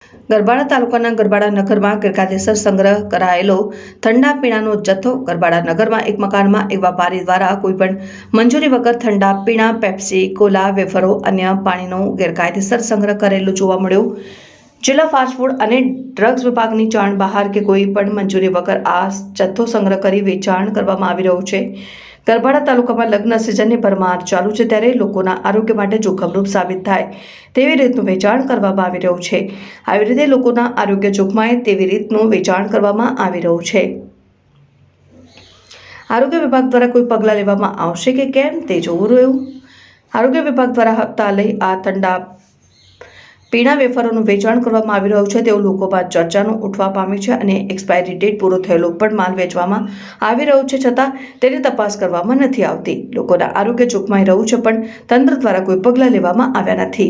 ગરબાડા તાલુકાના ગરબાડા નગરમાં ગેરકાયદેસર સંગ્રહ કરાયેલો ઠંડા પીણાનો જથ્થો ગરબાડા નગરમાં એક મકાનમાં એક વેપારી દ્વારા કોઈપણ મંજૂરી વગર ઠંડા પીણા, પેપ્સી, કોલા, વેફરો, અન્ય પાણીનો ગેરકાયદેસર સંગ્રહ કરેલો જોવા મળ્યો। જિલ્લા ફાસ્ટફૂડ અને ડ્રગ્સ વિભાગની જાણ બહાર કે કોઈ પણ મંજૂરી વગર આ જથ્થો સંગ્રહ કરી વેચાણ કરવામાં આવી રહ્યો છે। ગરબાડા તાલુકામાં લગ્ન સિઝનની ભરમાર ચાલુ છે, ત્યારે લોકોના આરોગ્ય માટે જોખમરૂપ સાબિત થાય તેવી રીતનું વેચાણ કરવામાં આવી રહ્યું છે। આવી રીતે લોકોના આરોગ્ય જોખમાય તેવી રીતનું વેચાણ કરવામાં આવી રહ્યું છે। આરોગ્ય વિભાગ દ્વારા કોઈ પગલાં લેવામાં આવશે કે કેમ તે જોવું રહ્યું। આરોગ્ય વિભાગ દ્વારા હપ્તા લઈ આ ઠંડા પીણા, વેફરોનું વેચાણ કરવામાં આવી રહ્યું છે તેવું લોકોમાં ચર્ચાનું ઉઠવા પામ્યું છે અને એક્સપાયરી ડેટ પૂરો થયેલો પણ માલ વેચવામાં આવી રહ્યો છે, છતાં તેની તપાસ કરવામાં નથી આવતી। લોકોના આરોગ્ય જોખમાઈ રહ્યું છે પણ તંત્ર દ્વારા કોઈ પગલાં લેવામાં આવ્યા નથી।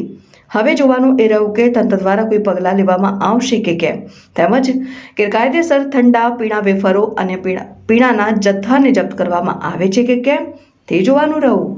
હવે જોવાનું એ રહ્યું કે તંત્ર દ્વારા કોઈ પગલાં લેવામાં આવશે કે કેમ, તેમજ ગેરકાયદેસર ઠંડા પીણા, વેફરો અને પીણાના જથ્થાને જપ્ત કરવામાં આવે છે કે કેમ તે જોવાનું રહ્યું।